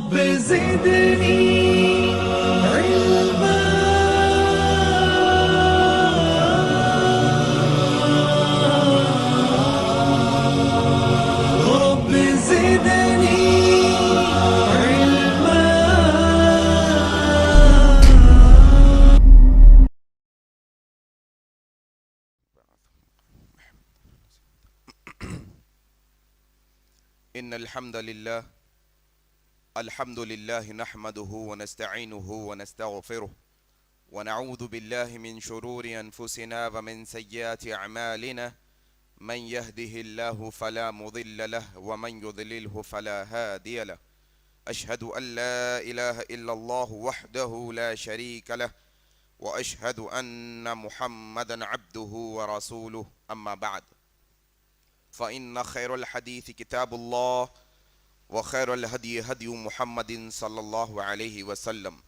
رب زدني علما رب زدني علما. إن الحمد لله نحمده ونستعينه ونستغفره ونعوذ بالله من شرور أنفسنا ومن سيئات أعمالنا من يهده الله فلا مضل له ومن يضلله فلا هادي له. أشهد أن لا إله إلا الله وحده لا شريك له وأشهد أن محمدا عبده ورسوله. أما بعد فإن خير الحديث كتاب الله وخير الهدي هدي محمد صلى الله عليه وسلم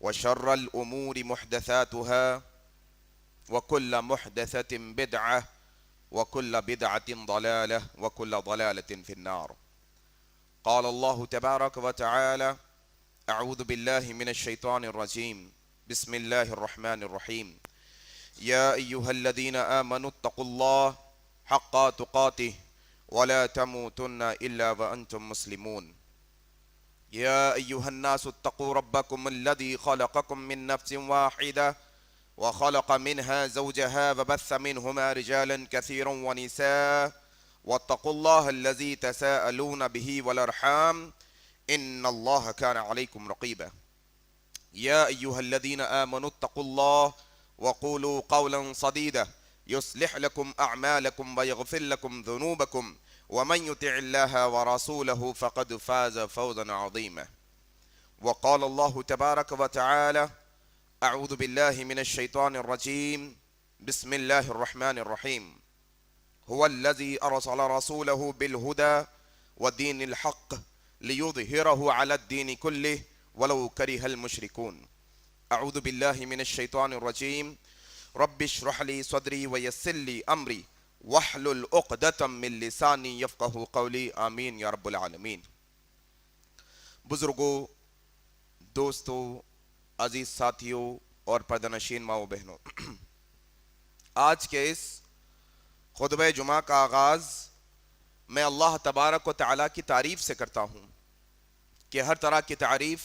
وشر الأمور محدثاتها وكل محدثة بدعة وكل بدعة ضلالة وكل ضلالة في النار. قال الله تبارك وتعالى: أعوذ بالله من الشيطان الرجيم. بسم الله الرحمن الرحيم. يا أيها الذين آمنوا اتقوا الله حق تقاته ولا تموتن إلا وأنتم مسلمون. يا أيها الناس اتقوا ربكم الذي خلقكم من نفس واحدة وخلق منها زوجها وبث منهما رجالا كثيرا ونساء واتقوا الله الذي تساءلون به والأرحام إن الله كان عليكم رقيبا. يا أيها الذين آمنوا اتقوا الله وقولوا قولا سديدا يصلح لكم أعمالكم ويغفر لكم ذنوبكم ومن يطع الله ورسوله فقد فاز فوزا عظيما. وقال الله تبارك وتعالى: أعوذ بالله من الشيطان الرجيم. بسم الله الرحمن الرحيم. هو الذي أرسل رسوله بالهدى ودين الحق ليظهره على الدين كله ولو كره المشركون. أعوذ بالله من الشيطان الرجيم. رب اشرح لي صدري ويسر لي امری واحلل عقدۃ من لسانی یفقهوا قولی. آمین یا رب العالمین. بزرگوں، دوستوں، عزیز ساتھیوں اور پردہ نشین ماؤں بہنوں، آج کے اس خطبہ جمعہ کا آغاز میں اللہ تبارک و تعالیٰ کی تعریف سے کرتا ہوں کہ ہر طرح کی تعریف،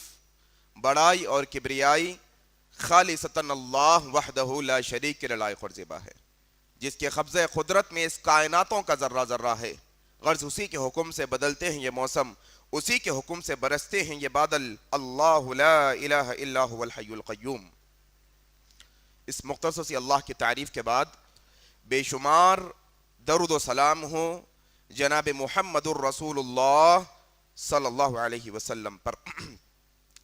بڑائی اور کبریائی خالصتاً اللہ وحدہ لا شریک لہ لائق اور زیبا ہے، جس کے قبضہ قدرت میں اس کائناتوں کا ذرہ ذرہ ہے. غرض اسی کے حکم سے بدلتے ہیں یہ موسم، اسی کے حکم سے برستے ہیں یہ بادل. اللہ لا الہ الا هو الحی القیوم. اس مختصر سی اللہ کی تعریف کے بعد بے شمار درود و سلام ہو جناب محمد الرسول اللہ صلی اللہ علیہ وسلم پر.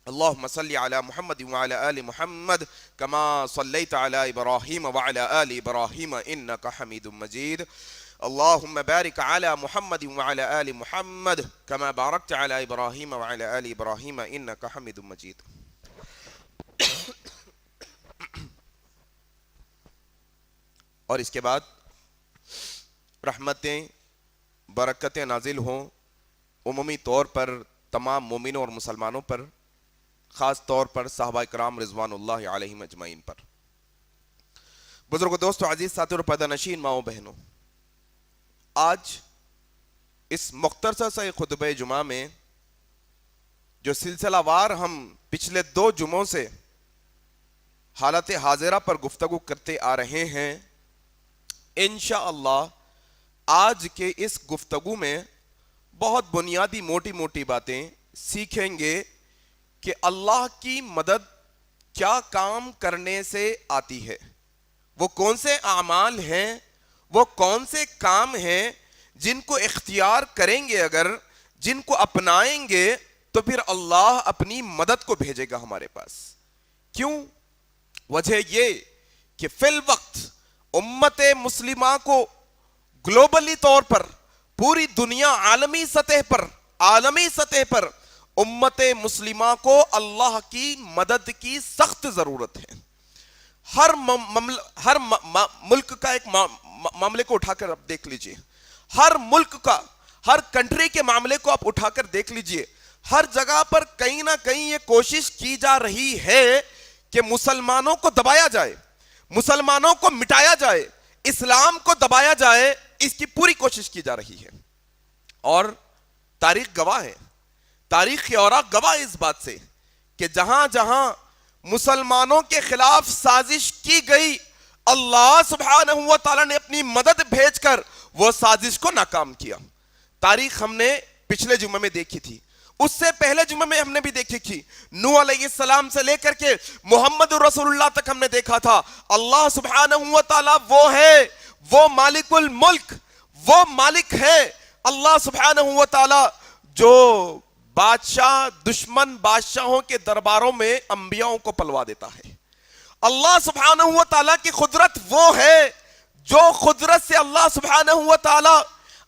اللهم صل على محمد وعلى آل محمد كما صليت على إبراهيم وعلى آل إبراهيم إنك حميد مجيد. اللهم بارك على محمد وعلى آل محمد كما باركت على إبراهيم وعلى آل إبراهيم إنك حميد مجيد. اور اس کے بعد رحمتیں، برکتیں نازل ہوں عمومی طور پر تمام مومنوں اور مسلمانوں پر، خاص طور پر صحابہ کرام رضوان اللہ علیہم اجمعین پر. بزرگوں، دوستوں، عزیز ساتھیوں اور پردہ نشین ماؤں بہنوں، آج اس مختصر سے خطبہ جمعہ میں جو سلسلہ وار ہم پچھلے 2 جمعوں سے حالت حاضرہ پر گفتگو کرتے آ رہے ہیں، انشاءاللہ آج کے اس گفتگو میں بہت بنیادی موٹی موٹی باتیں سیکھیں گے کہ اللہ کی مدد کیا کام کرنے سے آتی ہے، وہ کون سے اعمال ہیں، وہ کون سے کام ہیں جن کو اختیار کریں گے، اگر جن کو اپنائیں گے تو پھر اللہ اپنی مدد کو بھیجے گا ہمارے پاس. کیوں؟ وجہ یہ کہ فی الوقت امت مسلمہ کو گلوبلی طور پر، پوری دنیا، عالمی سطح پر امت مسلمہ کو اللہ کی مدد کی سخت ضرورت ہے. ہر ملک کا ایک معاملے کو اٹھا کر آپ دیکھ لیجئے، ہر ملک کا، ہر کنٹری کے معاملے کو آپ اٹھا کر دیکھ لیجئے، ہر جگہ پر کہیں نہ کہیں یہ کوشش کی جا رہی ہے کہ مسلمانوں کو دبایا جائے، مسلمانوں کو مٹایا جائے، اسلام کو دبایا جائے، اس کی پوری کوشش کی جا رہی ہے. اور تاریخ گواہ ہے، تاریخ کی اوراق گواہ ہے اس بات سے کہ جہاں جہاں مسلمانوں کے خلاف سازش کی گئی، اللہ سبحانہ و تعالیٰ نے اپنی مدد بھیج کر وہ سازش کو ناکام کیا. تاریخ ہم نے پچھلے جمعے میں دیکھی تھی، اس سے پہلے جمعے میں ہم نے بھی دیکھی تھی. نوح علیہ السلام سے لے کر کے محمد رسول اللہ تک ہم نے دیکھا تھا. اللہ سبحانہ و تعالیٰ وہ ہے، وہ مالک الملک، وہ مالک ہے. اللہ سبحانہ و تعالیٰ جو بادشاہ دشمن بادشاہوں کے درباروں میں انبیاءوں کو پلوا دیتا ہے. اللہ سبحانہ و تعالیٰ کی قدرت وہ ہے جو قدرت سے اللہ سبحانہ و تعالیٰ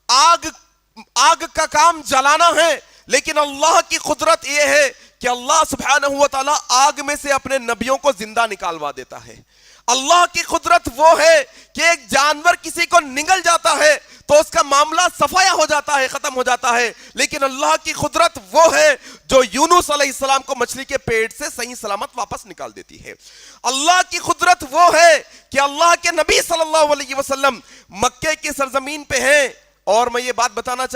آگ کا کام جلانا ہے، لیکن اللہ کی قدرت یہ ہے کہ اللہ سبحانہ و تعالیٰ آگ میں سے اپنے نبیوں کو زندہ نکالوا دیتا ہے. اللہ کی قدرت وہ ہے کہ ایک جانور کسی کو نگل جاتا ہے تو اس کا معاملہ صفایا ہو جاتا ہے، ختم ہو جاتا ہے، لیکن اللہ کی قدرت وہ ہے جو یونس علیہ السلام کو مچھلی کے پیٹ سے صحیح سلامت واپس نکال دیتی ہے. اللہ کی قدرت وہ ہے کہ اللہ کے نبی صلی اللہ علیہ وسلم مکے کی سرزمین پہ ہیں. اور میں یہ بات بتانا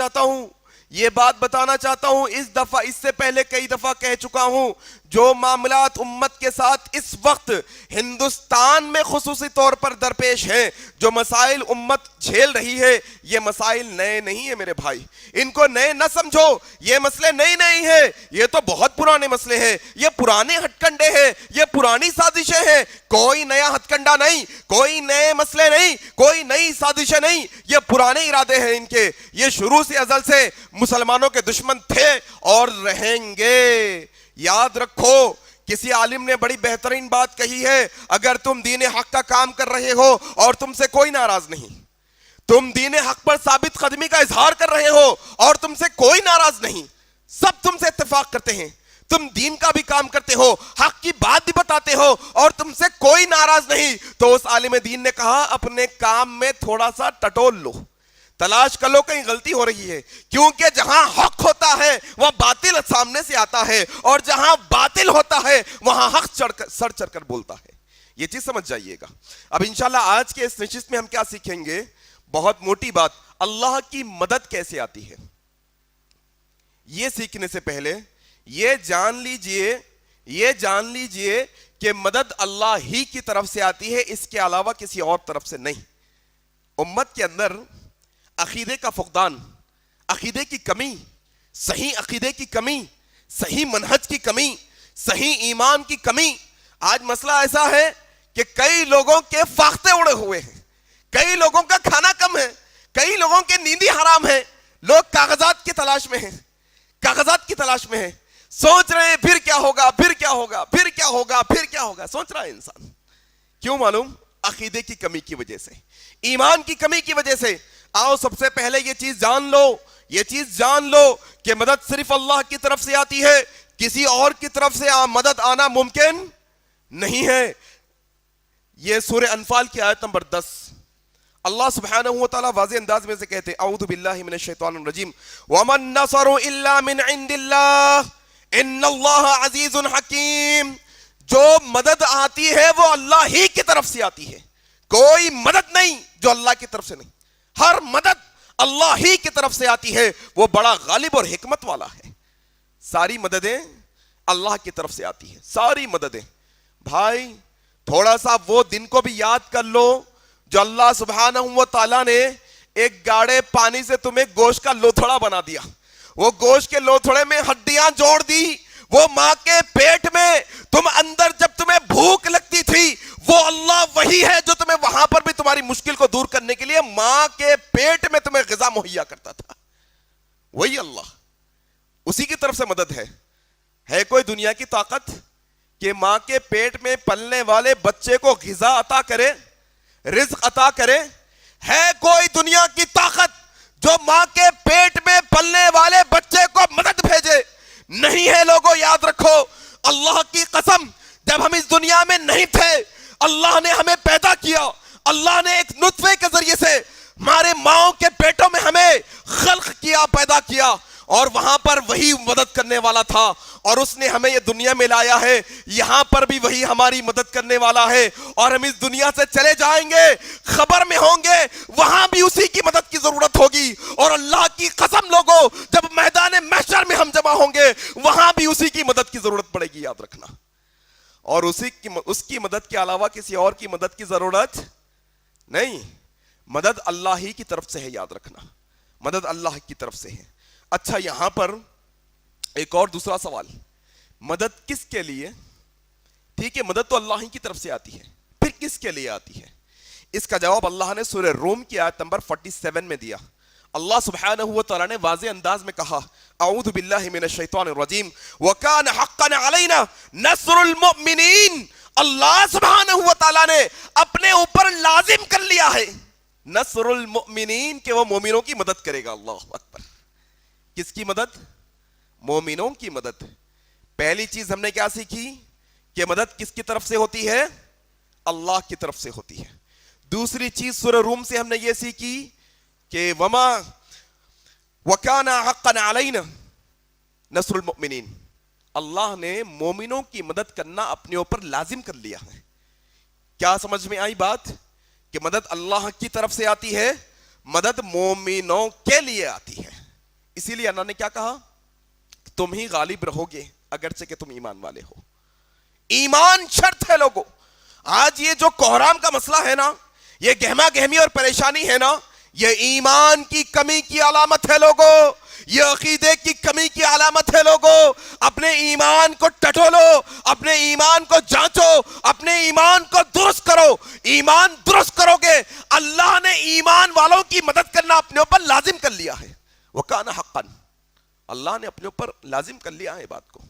چاہتا ہوں اس دفعہ، اس سے پہلے کئی دفعہ کہہ چکا ہوں، جو معاملات امت کے ساتھ اس وقت ہندوستان میں خصوصی طور پر درپیش ہیں، جو مسائل امت جھیل رہی ہے، یہ مسائل نئے نہیں ہیں میرے بھائی. ان کو نئے نہ سمجھو، یہ مسئلے نئے نہیں ہیں، یہ تو بہت پرانے مسئلے ہیں، یہ پرانے ہتھ کنڈے ہیں، یہ پرانی سازشیں ہیں. کوئی نیا ہتھ کنڈا نہیں، کوئی نئے مسئلے نہیں، کوئی نئی سازشیں نہیں، یہ پرانے ارادے ہیں ان کے. یہ شروع سے ازل سے مسلمانوں کے دشمن تھے اور رہیں گے. یاد رکھو، کسی عالم نے بڑی بہترین بات کہی ہے، اگر تم دین حق کا کام کر رہے ہو اور تم سے کوئی ناراض نہیں، تم دین حق پر ثابت قدمی کا اظہار کر رہے ہو اور تم سے کوئی ناراض نہیں، سب تم سے اتفاق کرتے ہیں، تم دین کا بھی کام کرتے ہو، حق کی بات بھی بتاتے ہو اور تم سے کوئی ناراض نہیں، تو اس عالم دین نے کہا اپنے کام میں تھوڑا سا ٹٹول لو، تلاش کر لو کہیں غلطی ہو رہی ہے. کیونکہ جہاں حق ہوتا ہے وہ باطل سامنے سے آتا ہے، اور جہاں باطل ہوتا ہے وہاں حق سر چڑھ کر بولتا ہے. یہ چیز سمجھ جائیے گا. اب انشاءاللہ آج کے اس نشست میں ہم کیا سیکھیں گے؟ بہت موٹی بات، اللہ کی مدد کیسے آتی ہے. یہ سیکھنے سے پہلے یہ جان لیجئے کہ مدد اللہ ہی کی طرف سے آتی ہے، اس کے علاوہ کسی اور طرف سے نہیں. امت کے اندر عقیدے کا فقدان، عقیدے کی کمی، صحیح عقیدے کی کمی، صحیح منہج کی کمی، صحیح ایمان کی کمی. آج مسئلہ ایسا ہے کہ کئی لوگوں کے فاختے اڑے ہوئے ہیں، کئی لوگوں کا کھانا کم ہے، کئی لوگوں کے نیندی حرام ہے. لوگ کاغذات کی تلاش میں ہیں، کاغذات کی تلاش میں ہیں، سوچ رہے ہیں پھر کیا ہوگا، پھر کیا ہوگا، پھر کیا ہوگا، پھر کیا ہوگا، سوچ رہا ہے انسان. کیوں معلوم؟ عقیدے کی کمی کی وجہ سے، ایمان کی کمی کی وجہ سے. آؤ سب سے پہلے یہ چیز جان لو کہ مدد صرف اللہ کی طرف سے آتی ہے، کسی اور کی طرف سے مدد آنا ممکن نہیں ہے. یہ سورہ انفال کی آیت نمبر 10، اللہ سبحانہ و تعالیٰ واضح انداز میں سے کہتے ہیں اعوذ باللہ من الشیطان الرجیم وَمَا النَّصَرُ إِلَّا مِنْ عِنْدِ اللَّهِ إِنَّ اللَّهَ عَزِيزٌ حَكِيمٌ. جو مدد آتی ہے وہ اللہ ہی کی طرف سے آتی ہے، کوئی مدد نہیں جو اللہ کی طرف سے نہیں. ہر مدد اللہ ہی کی طرف سے آتی ہے، وہ بڑا غالب اور حکمت والا ہے. ساری مددیں اللہ کی طرف سے آتی ہیں، ساری مددیں. بھائی تھوڑا سا وہ دن کو بھی یاد کر لو جو اللہ سبحانہ و تعالیٰ نے ایک گاڑے پانی سے تمہیں گوشت کا لوتھڑا بنا دیا. وہ گوشت کے لوتھڑے میں ہڈیاں جوڑ دی. وہ ماں کے پیٹ میں تم اندر جب تمہیں بھوک لگتی تھی، وہ اللہ وہی ہے جو تمہیں وہاں پر بھی تمہاری مشکل کو دور کرنے کے لیے ماں کے پیٹ میں تمہیں غذا مہیا کرتا تھا. وہی اللہ، اسی کی طرف سے مدد ہے کوئی دنیا کی طاقت کہ ماں کے پیٹ میں پلنے والے بچے کو غذا عطا کرے، رزق عطا کرے؟ ہے کوئی دنیا کی طاقت جو ماں کے پیٹ میں پلنے والے بچے کو مدد بھیجے؟ نہیں ہے. لوگوں یاد رکھو، اللہ کی قسم، جب ہم اس دنیا میں نہیں تھے، اللہ نے ہمیں پیدا کیا. اللہ نے ایک نطفے کے ذریعے سے ہمارے ماؤں کے پیٹوں میں ہمیں خلق کیا، پیدا کیا. اور وہاں پر وہی مدد کرنے والا تھا, اور اس نے ہمیں یہ دنیا میں لایا ہے, یہاں پر بھی وہی ہماری مدد کرنے والا ہے, اور ہم اس دنیا سے چلے جائیں گے, خبر میں ہوں گے, وہاں بھی اسی کی مدد کی ضرورت ہوگی. اور اللہ کی قسم لوگوں, جب میدان محشر میں ہم جمع ہوں گے وہاں بھی اسی کی مدد کی ضرورت پڑے گی, یاد رکھنا. اور اس کی مدد کے علاوہ کسی اور کی مدد کی ضرورت نہیں, مدد اللہ ہی کی طرف سے ہے, یاد رکھنا, مدد اللہ کی طرف سے ہے. اچھا, یہاں پر ایک اور دوسرا سوال, مدد کس کے لیے؟ ٹھیک ہے, مدد تو اللہ ہی کی طرف سے آتی ہے, پھر کس کے لیے آتی ہے؟ اس کا جواب اللہ نے سورہ روم کی آیت نمبر 47 میں دیا. اللہ سبحانہ و تعالیٰ نے واضح انداز میں کہا, اعوذ باللہ من الشیطان الرجیم وَكَانَ حَقًّا عَلَيْنَا نَصْرُ الْمُؤْمِنِينَ. اللہ سبحانہ و تعالیٰ نے اپنے اوپر لازم کر لیا ہے نصر المؤمنین, کہ وہ مومنوں کی مدد کرے گا. اللہ اکبر. کس کی مدد؟ مومنوں کی مدد. پہلی چیز ہم نے کیا سیکھی کہ مدد کس کی طرف سے ہوتی ہے؟ اللہ کی طرف سے ہوتی ہے. دوسری چیز سورہ روم سے ہم نے یہ سیکھی کہ وَكَانَ حَقًّا عَلَيْنَا نَصْرُ الْمُؤْمِنِينَ, اللہ نے مومنوں کی مدد کرنا اپنے اوپر لازم کر لیا ہے. کیا سمجھ میں آئی بات؟ کہ مدد اللہ کی طرف سے آتی ہے, مدد مومنوں کے لیے آتی ہے. اسی لیے اللہ نے کیا کہا, تم ہی غالب رہو گے اگرچہ کہ تم ایمان والے ہو. ایمان شرط ہے لوگوں. آج یہ جو کوہرام کا مسئلہ ہے نا, یہ گہما گہمی اور پریشانی ہے نا, یہ ایمان کی کمی کی علامت ہے لوگوں, یہ عقیدے کی کمی کی علامت ہے لوگوں. اپنے ایمان کو ٹٹولو, اپنے ایمان کو جانچو, اپنے ایمان کو درست کرو. ایمان درست کرو گے, اللہ نے ایمان والوں کی مدد کرنا اپنے اوپر لازم کر لیا ہے. وَكَانَ حَقًّا, اللہ نے اپنے اوپر لازم کر لیا ہے بات کو.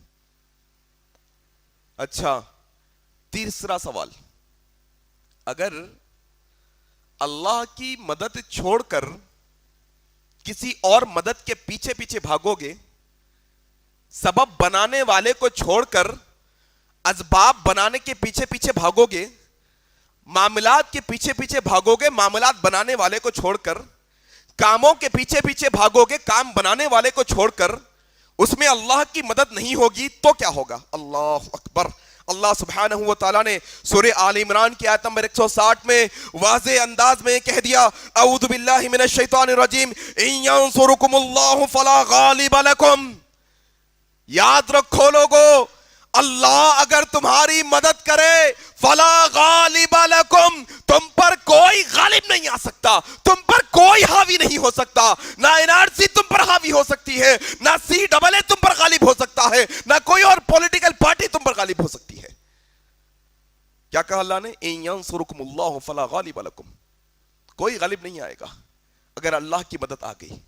اچھا, تیسرا سوال, اگر اللہ کی مدد چھوڑ کر کسی اور مدد کے پیچھے پیچھے بھاگو گے, سبب بنانے والے کو چھوڑ کر اسباب بنانے کے پیچھے پیچھے بھاگو گے, معاملات کے پیچھے پیچھے بھاگو گے معاملات بنانے والے کو چھوڑ کر, کاموں کے پیچھے پیچھے بھاگو گے کام بنانے والے کو چھوڑ کر, اس میں اللہ کی مدد نہیں ہوگی تو کیا ہوگا؟ اللہ اکبر. اللہ سبحانہ و تعالیٰ نے سورہ آل عمران کی آیت نمبر 160 میں واضح انداز میں کہہ دیا, اعوذ باللہ من الشیطان الرجیم ان ینصرکم اللہ فلا غالب لکم. یاد رکھو لوگو, اللہ اگر تمہاری مدد کرے فلا غالب لکم, تم پر کوئی غالب نہیں آ سکتا, تم پر کوئی حاوی نہیں ہو سکتا. نہ NRC تم پر حاوی ہو سکتی ہے, نہ CAA تم پر غالب ہو سکتا ہے, نہ کوئی اور پولیٹیکل پارٹی تم پر غالب ہو سکتی ہے. کیا کہا اللہ نے؟ ان ینصرکم اللہ فلا غالب لکم, کوئی غالب نہیں آئے گا اگر اللہ کی مدد آ گئی.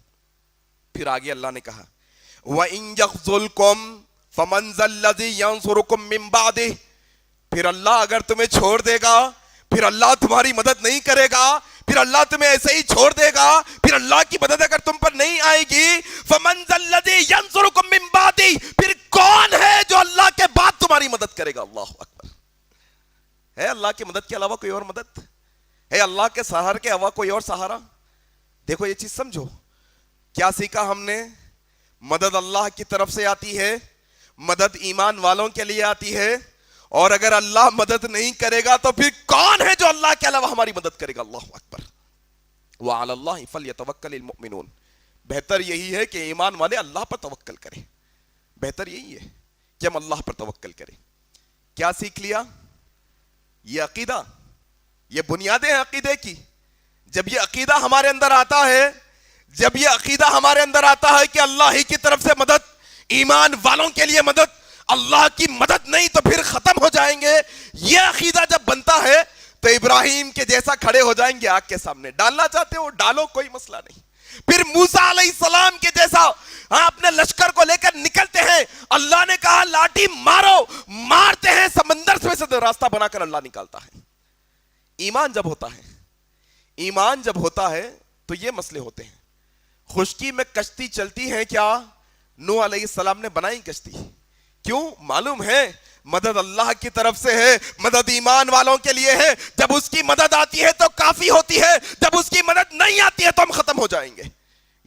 پھر آگے اللہ نے کہا وَإِن يَخْذُلْكُمْ فَمَنْ ذَا الَّذِي يَنْصُرُكُمْ مِنْ بَعْدِهِ, پھر اللہ اگر تمہیں چھوڑ دے گا, پھر اللہ تمہاری مدد نہیں کرے گا, پھر اللہ تمہیں ایسے ہی چھوڑ دے گا, پھر اللہ کی مدد اگر تم پر نہیں آئے گی, فَمَنْ ذَا الَّذِي يَنْصُرُكُمْ مِنْ بَعْدِهِ, پھر کون ہے جو اللہ کے بعد تمہاری مدد کرے گا؟ اللہ اکبر. ہے اللہ کی مدد کے علاوہ کوئی اور مدد؟ ہے اللہ کے سہارے کے علاوہ کوئی اور سہارا؟ دیکھو یہ چیز سمجھو, کیا سیکھا ہم نے؟ مدد اللہ کی طرف سے آتی ہے, مدد ایمان والوں کے لیے آتی ہے, اور اگر اللہ مدد نہیں کرے گا تو پھر کون ہے جو اللہ کے علاوہ ہماری مدد کرے گا؟ اللہ اکبر. وعلی اللہ فلیتوکل المؤمنون, بہتر یہی ہے کہ ایمان والے اللہ پر توکل کریں, بہتر یہی ہے کہ ہم اللہ پر توکل کریں. کیا سیکھ لیا؟ یہ عقیدہ, یہ بنیادیں ہیں عقیدے کی. جب یہ عقیدہ ہمارے اندر آتا ہے, جب یہ عقیدہ ہمارے اندر آتا ہے کہ اللہ ہی کی طرف سے مدد, ایمان والوں کے لیے مدد, اللہ کی مدد نہیں تو پھر ختم ہو جائیں گے, یہ عقیدہ جب بنتا ہے تو ابراہیم کے جیسا کھڑے ہو جائیں گے آگ کے سامنے. ڈالنا چاہتے ہو ڈالو, کوئی مسئلہ نہیں. پھر موسیٰ علیہ السلام کے جیسا اپنے لشکر کو لے کر نکلتے ہیں, اللہ نے کہا لاٹھی مارو, مارتے ہیں, سمندر سے راستہ بنا کر اللہ نکالتا ہے. ایمان جب ہوتا ہے, ایمان جب ہوتا ہے تو یہ مسئلے ہوتے ہیں. خشکی میں کشتی چلتی ہے کیا؟ نوح علیہ السلام نے بنائی کشتی. کیوں؟ معلوم ہے مدد اللہ کی طرف سے ہے, مدد ایمان والوں کے لیے ہے. جب اس کی مدد آتی ہے تو کافی ہوتی ہے, جب اس کی مدد نہیں آتی ہے تو ہم ختم ہو جائیں گے.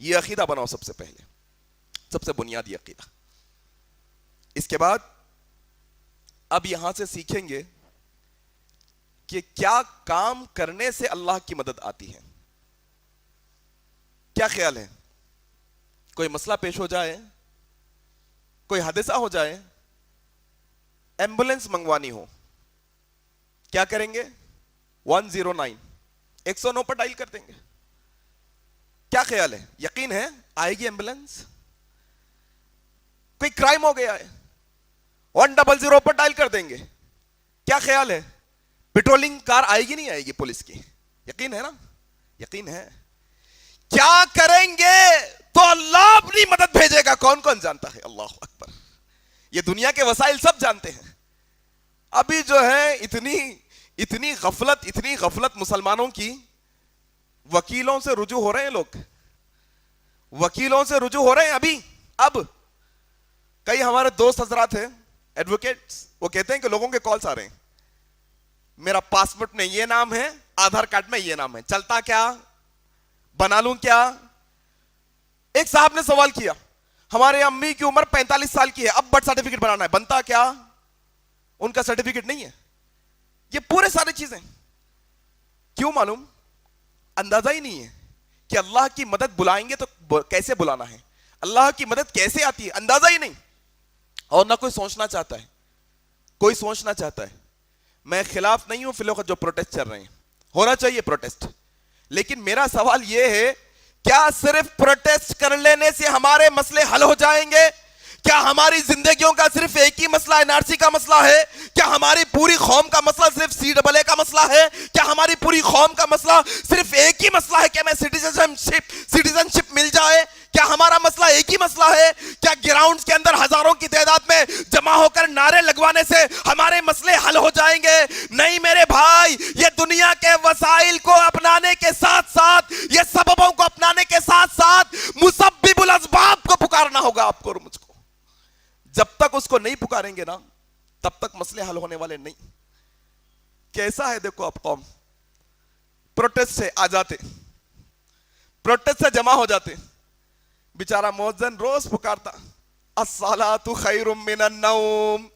یہ عقیدہ بناؤ سب سے پہلے. سب سے بنیادی عقیدہ. اس کے بعد اب یہاں سے سیکھیں گے کہ کیا کام کرنے سے اللہ کی مدد آتی ہے. کیا خیال ہے؟ کوئی مسئلہ پیش ہو جائے, کوئی حادثہ ہو جائے, ایمبولینس منگوانی ہو, کیا کریں گے؟ 109 109 پر ڈائل کر دیں گے. کیا خیال ہے؟ یقین ہے آئے گی ایمبولینس؟ کوئی کرائم ہو گیا ہے, 100 پر ڈائل کر دیں گے. کیا خیال ہے؟ پیٹرولنگ کار آئے گی نہیں آئے گی پولیس کی؟ یقین ہے نا؟ یقین ہے. کیا کریں گے تو اللہ اپنی مدد بھیجے گا. کون کون جانتا ہے؟ اللہ اکبر. یہ دنیا کے وسائل سب جانتے ہیں. ابھی جو ہے اتنی غفلت مسلمانوں کی, وکیلوں سے رجوع ہو رہے ہیں لوگ, وکیلوں سے رجوع ہو رہے ہیں ابھی. اب کئی ہمارے دوست حضرات ہیں ایڈوکیٹس, وہ کہتے ہیں کہ لوگوں کے کالز آ رہے ہیں, میرا پاسپورٹ میں یہ نام ہے, آدھار کارڈ میں یہ نام ہے, چلتا کیا, بنا لوں کیا. ایک صاحب نے سوال کیا, ہمارے امی کی عمر 45 سال کی ہے, اب برتھ سرٹیفکیٹ بنانا ہے, بنتا کیا؟ ان کا سرٹیفکیٹ نہیں ہے. یہ پورے ساری چیزیں کیوں معلوم؟ اندازہ ہی نہیں ہے کہ اللہ کی مدد بلائیں گے تو کیسے بلانا ہے, اللہ کی مدد کیسے آتی ہے, اندازہ ہی نہیں. اور نہ کوئی سوچنا چاہتا ہے, کوئی سوچنا چاہتا ہے. میں خلاف نہیں ہوں فی الوقت جو پروٹیسٹ چل رہے ہیں, ہونا چاہیے پروٹیسٹ, لیکن میرا سوال یہ ہے کیا صرف پروٹیسٹ کر لینے سے ہمارے مسئلے حل ہو جائیں گے؟ کیا ہماری زندگیوں کا صرف ایک ہی مسئلہ این آر سی کا مسئلہ ہے؟ کیا ہماری پوری قوم کا مسئلہ صرف CAA کا مسئلہ ہے؟ کیا ہماری پوری قوم کا مسئلہ صرف ایک ہی مسئلہ ہے کہ ہمیں سٹیزن شپ مل جائے؟ کیا ہمارا مسئلہ ایک ہی مسئلہ ہے؟ کیا گراؤنڈز کے اندر ہزاروں کی تعداد میں جمع ہو کر نعرے لگوانے سے ہمارے مسئلے حل ہو جائیں گے؟ نہیں میرے بھائی, یہ دنیا کے وسائل کو اپنانے کے ساتھ ساتھ, یہ سببوں کو اپنانے کے ساتھ ساتھ مسبب الاسباب کو پکارنا ہوگا آپ کو اور مجھ کو. جب تک اس کو نہیں پکاریں گے نا, تب تک مسئلے حل ہونے والے نہیں. کیسا ہے دیکھو اب قوم, پروٹیسٹ سے آ جاتے, پروٹیسٹ سے جمع ہو جاتے, بیچارہ مؤذن روز پکارتا الصلاۃ خیر من النوم,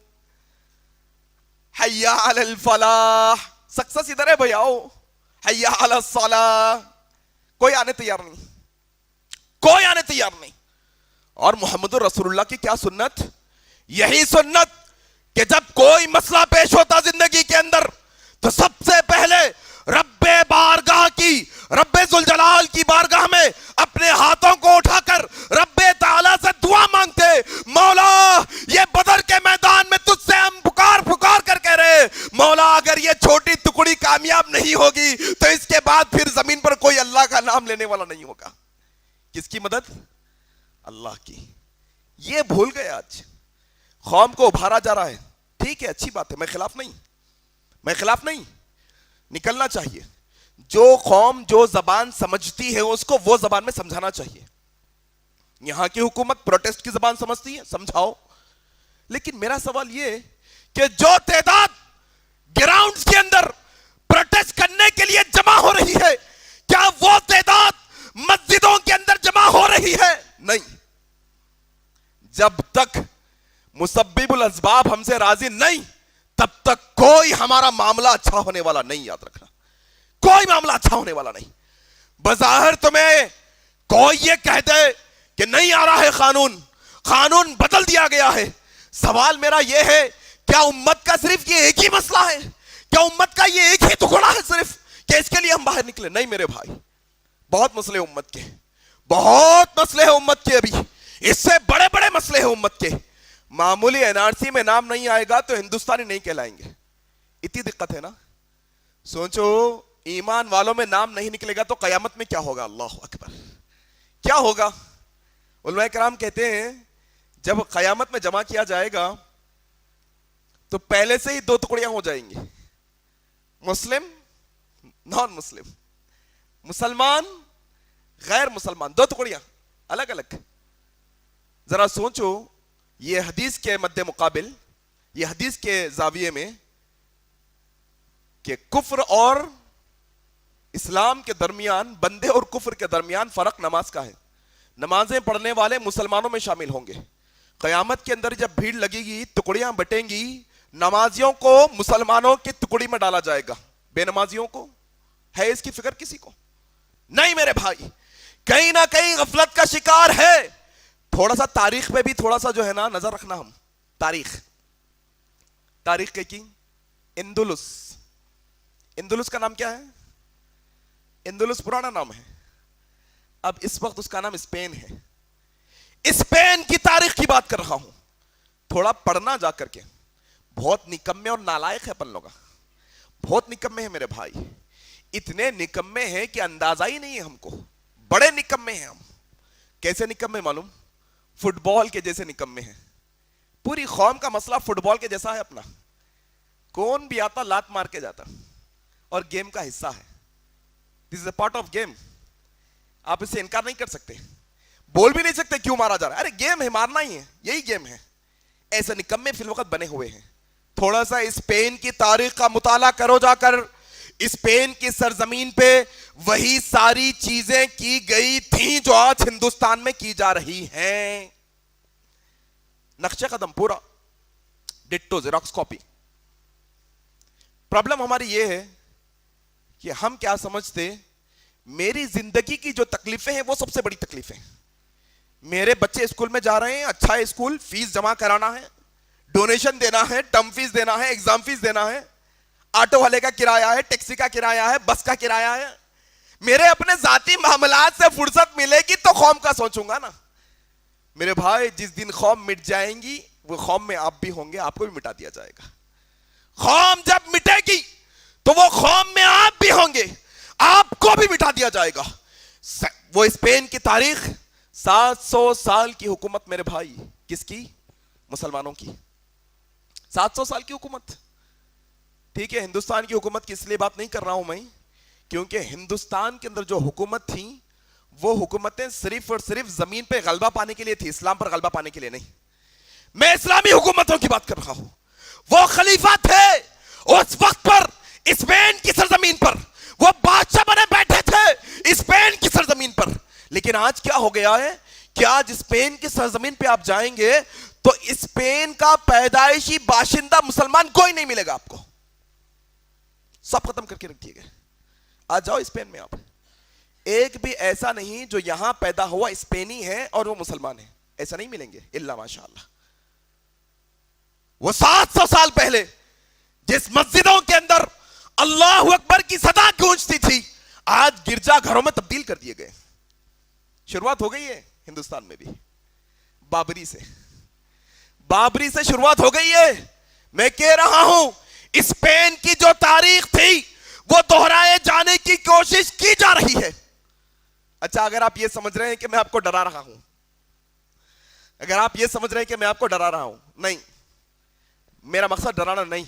حی علی الفلاح, سکسس ادھر ہے بھائی آؤ, حی علی الصلاۃ. کوئی آنے تیار نہیں, کوئی آنے تیار نہیں. اور محمد رسول اللہ کی کیا سنت؟ یہی سنت کہ جب کوئی مسئلہ پیش ہوتا زندگی کے اندر تو سب سے پہلے رب بارگاہ کی, رب ذوالجلال کی بارگاہ میں اپنے ہاتھوں کو اٹھا کر رب تعالیٰ سے دعا مانگتے, مولا یہ بدر کے میدان میں تجھ سے ہم پکار کر کہہ رہے, مولا اگر یہ چھوٹی ٹکڑی کامیاب نہیں ہوگی تو اس کے بعد پھر زمین پر کوئی اللہ کا نام لینے والا نہیں ہوگا. کس کی مدد؟ اللہ کی. یہ بھول گئے آج, قوم کو ابھارا جا رہا ہے, ٹھیک ہے اچھی بات ہے, میں خلاف نہیں, نکلنا چاہیے. جو قوم جو زبان سمجھتی ہے اس کو وہ زبان میں سمجھانا چاہیے. یہاں کی حکومت پروٹیسٹ کی زبان سمجھتی ہے, سمجھاؤ. لیکن میرا سوال یہ کہ جو تعداد گراؤنڈز کے اندر پروٹیسٹ کرنے کے لیے جمع ہو رہی ہے, کیا وہ تعداد مسجدوں کے اندر جمع ہو رہی ہے؟ نہیں. جب تک مسبب الاسباب ہم سے راضی نہیں, تب تک کوئی ہمارا معاملہ اچھا ہونے والا نہیں. یاد رکھنا, کوئی معاملہ اچھا ہونے والا نہیں. بظاہر تمہیں کوئی یہ کہہ دے کہ نہیں آ رہا ہے قانون بدل دیا گیا ہے. سوال میرا یہ ہے, کیا امت کا صرف یہ ایک ہی مسئلہ ہے؟ کیا امت کا یہ ایک ہی ٹکڑا ہے صرف کہ اس کے لیے ہم باہر نکلے؟ نہیں میرے بھائی, بہت مسئلے امت کے, بہت مسئلے ہیں امت کے, ابھی اس سے بڑے بڑے مسئلے ہیں امت کے. معمولی این آر سی میں نام نہیں آئے گا تو ہندوستانی نہیں کہلائیں گے, اتنی دقت ہے نا. سوچو ایمان والوں میں نام نہیں نکلے گا تو قیامت میں کیا ہوگا؟ اللہ اکبر, کیا ہوگا؟ علماء کرام کہتے ہیں جب قیامت میں جمع کیا جائے گا تو پہلے سے ہی دو ٹکڑیاں ہو جائیں گی, مسلم نان مسلم, مسلمان غیر مسلمان, دو ٹکڑیاں الگ الگ. ذرا سوچو, یہ حدیث کے مد مقابل, یہ حدیث کے زاویے میں کہ کفر اور اسلام کے درمیان, بندے اور کفر کے درمیان فرق نماز کا ہے. نمازیں پڑھنے والے مسلمانوں میں شامل ہوں گے. قیامت کے اندر جب بھیڑ لگے گی, ٹکڑیاں بٹیں گی, نمازیوں کو مسلمانوں کی ٹکڑی میں ڈالا جائے گا, بے نمازیوں کو ہے اس کی فکر کسی کو نہیں. میرے بھائی کہیں نہ کہیں غفلت کا شکار ہے. تھوڑا سا تاریخ پہ بھی تھوڑا سا جو ہے نا نظر رکھنا. ہم تاریخ کے کی اندلس کا نام کیا ہے؟ اندلس پرانا نام ہے, اب اس وقت اس کا نام اسپین ہے. اسپین کی تاریخ کی بات کر رہا ہوں. تھوڑا پڑھنا جا کر کے. بہت نکمے اور نالائق ہے اپن لوگ, بہت نکمے ہیں میرے بھائی. اتنے نکمے ہیں کہ اندازہ ہی نہیں ہے ہم کو. بڑے نکمے ہیں ہم. کیسے نکمے معلوم؟ فٹ بال کے جیسے نکمے ہیں. پوری قوم کا مسئلہ فٹ بال کے جیسا ہے اپنا. کون بھی آتا لات مار کے جاتا, اور گیم کا حصہ ہے. دس از اے پارٹ آف گیم. آپ اس سے انکار نہیں کر سکتے, بول بھی نہیں سکتے کیوں مارا جا رہا ہے. ارے گیم ہے, مارنا ہی ہے, یہی گیم ہے. ایسے نکمے فی الوقت بنے ہوئے ہیں. تھوڑا سا اسپین کی تاریخ کا مطالعہ کرو جا کر. اسپین کی سرزمین پہ وہی ساری چیزیں کی گئی تھیں جو آج ہندوستان میں کی جا رہی ہیں. نقش قدم پورا ڈٹو زیروکس کاپی. پرابلم ہماری یہ ہے کہ ہم کیا سمجھتے, میری زندگی کی جو تکلیفیں ہیں وہ سب سے بڑی تکلیفیں. میرے بچے اسکول میں جا رہے ہیں, اچھا اسکول, فیس جمع کرانا ہے, ڈونیشن دینا ہے, ٹرم فیس دینا ہے, ایگزام فیس دینا ہے, آٹو والے کا کرایہ ہے, ٹیکسی کا کرایہ ہے, بس کا کرایہ ہے. میرے اپنے ذاتی معاملات سے فرصت ملے گی تو قوم کا سوچوں گا نا. میرے بھائی جس دن قوم مٹ جائیں گی, وہ قوم میں آپ بھی ہوں گے, آپ کو بھی مٹا دیا جائے گا. قوم جب مٹے گی تو وہ قوم میں آپ بھی ہوں گے, آپ کو بھی مٹا دیا جائے گا. وہ اسپین کی تاریخ 700 سال کی حکومت میرے بھائی. کس کی؟ مسلمانوں کی. 700 سال کی حکومت. ٹھیک ہے, ہندوستان کی حکومت کی اس لیے بات نہیں کر رہا ہوں میں, کیونکہ ہندوستان کے اندر جو حکومت تھی وہ حکومتیں صرف اور صرف زمین پہ غلبہ پانے کے لیے تھی, اسلام پر غلبہ پانے کے لیے نہیں. میں اسلامی حکومتوں کی بات کر رہا ہوں. وہ خلیفہ تھے اس وقت پر اسپین کی سرزمین پر, وہ بادشاہ بنے بیٹھے تھے اسپین کی سرزمین پر. لیکن آج کیا ہو گیا ہے کہ آج اسپین کی سرزمین پہ آپ جائیں گے تو اسپین کا پیدائشی باشندہ مسلمان کوئی نہیں ملے گا آپ کو. سب ختم کر کے رکھ دیے گئے. آج جاؤ اسپین میں, آپ ایک بھی ایسا نہیں جو یہاں پیدا ہوا اسپینی ہے اور وہ مسلمان ہے, ایسا نہیں ملیں گے الا ماشاءاللہ. وہ 700 سال پہلے جس مسجدوں کے اندر اللہ اکبر کی صدا گونجتی تھی, آج گرجا گھروں میں تبدیل کر دیے گئے. شروعات ہو گئی ہے ہندوستان میں بھی بابری سے شروعات ہو گئی ہے. میں کہہ رہا ہوں اسپین کی جو تاریخ تھی وہ دہرائے جانے کی کوشش کی جا رہی ہے. اچھا, اگر آپ یہ سمجھ رہے ہیں کہ میں آپ کو ڈرا رہا ہوں, اگر آپ یہ سمجھ رہے ہیں کہ میں آپ کو ڈرا رہا ہوں, نہیں, میرا مقصد ڈرانا نہیں.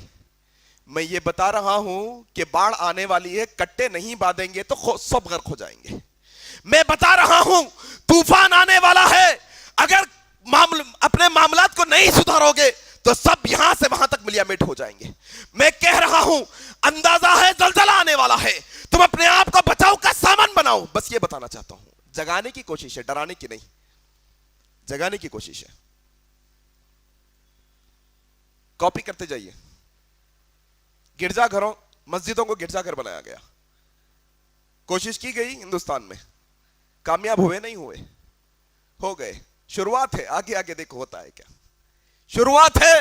میں یہ بتا رہا ہوں کہ باڑھ آنے والی ہے, کٹے نہیں باندھیں گے تو سب غرق ہو جائیں گے. میں بتا رہا ہوں طوفان آنے والا ہے, اگر اپنے معاملات کو نہیں سدھارو گے تو سب یہاں سے وہاں تک ملیا میٹ ہو جائیں گے. میں کہہ رہا ہوں اندازہ ہے زلزلہ آنے والا ہے, تم اپنے آپ کو بچاؤ کا سامان بناؤ. بس یہ بتانا چاہتا ہوں. جگانے کی کوشش ہے, ڈرانے کی نہیں, جگانے کی کوشش ہے. کاپی کرتے جائیے. گرجا گھروں, مسجدوں کو گرجا گھر بنایا گیا. کوشش کی گئی ہندوستان میں, کامیاب ہوئے نہیں ہوئے, ہو گئے. شروعات ہے, آگے آگے دیکھو ہوتا ہے کیا. شروعات ہے,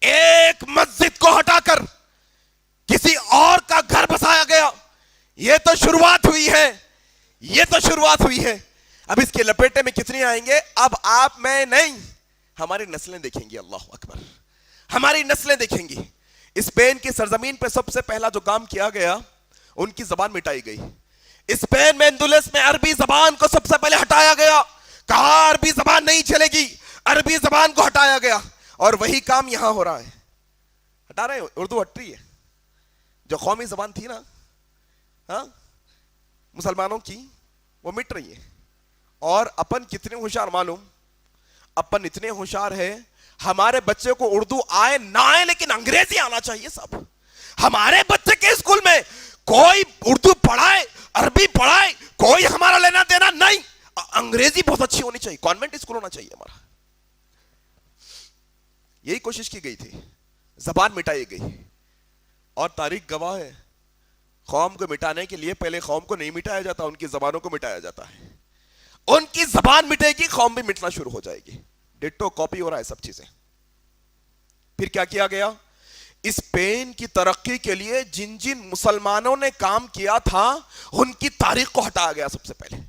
ایک مسجد کو ہٹا کر کسی اور کا گھر بسایا گیا. یہ تو شروعات ہوئی ہے, یہ تو شروعات ہوئی ہے. اب اس کے لپیٹے میں کتنے آئیں گے, اب آپ میں نہیں, ہماری نسلیں دیکھیں گی. اللہ اکبر, ہماری نسلیں دیکھیں گی. اسپین کی سرزمین پہ سب سے پہلا جو کام کیا گیا, ان کی زبان مٹائی گئی. اسپین میں اندلس میں عربی زبان کو سب سے پہلے ہٹایا گیا. کہا عربی زبان نہیں چلے گی, عربی زبان کو ہٹایا گیا. اور وہی کام یہاں ہو رہا ہے. ہٹا رہے ہیں, اردو ہٹ رہی ہے. جو قومی زبان تھی نا ہاں مسلمانوں کی, وہ مٹ رہی ہے. اور اپن کتنے ہوشیار معلوم, اپن اتنے ہوشیار ہے, ہمارے بچے کو اردو آئے نہ آئے لیکن انگریزی آنا چاہیے. صاحب ہمارے بچے کے اسکول میں کوئی اردو پڑھائے, عربی پڑھائے, کوئی ہمارا لینا دینا نہیں. انگریزی بہت اچھی ہونی چاہیے, کانوینٹ اسکول ہونا چاہیے ہمارا. یہی کوشش کی گئی تھی, زبان مٹائی گئی. اور تاریخ گواہ ہے, قوم کو مٹانے کے لیے پہلے قوم کو نہیں مٹایا جاتا, ان کی زبانوں کو مٹایا جاتا ہے. ان کی زبان مٹے گی, قوم بھی مٹنا شروع ہو جائے گی. ڈٹو کاپی ہو رہا ہے سب چیزیں. پھر کیا کیا گیا؟ اسپین کی ترقی کے لیے جن جن مسلمانوں نے کام کیا تھا ان کی تاریخ کو ہٹایا گیا. سب سے پہلے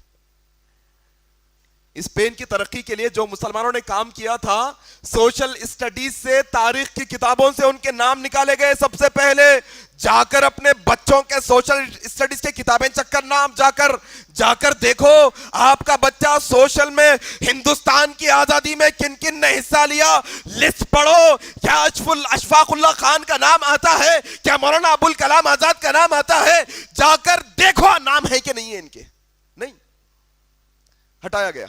اسپین کی ترقی کے لیے جو مسلمانوں نے کام کیا تھا, سوشل اسٹڈیز سے, تاریخ کی کتابوں سے ان کے نام نکالے گئے. سب سے پہلے جا کر اپنے بچوں کے سوشل اسٹڈیز کے کتابیں چیک کرنا. آپ جا کر دیکھو آپ کا بچہ سوشل میں ہندوستان کی آزادی میں کن کن نے حصہ لیا. لسٹ پڑھو. کیا اشفاق اللہ خان کا نام آتا ہے؟ کیا مولانا ابوالکلام آزاد کا نام آتا ہے؟ جا کر دیکھو نام ہے کہ نہیں ہے ان کے. نہیں, ہٹایا گیا.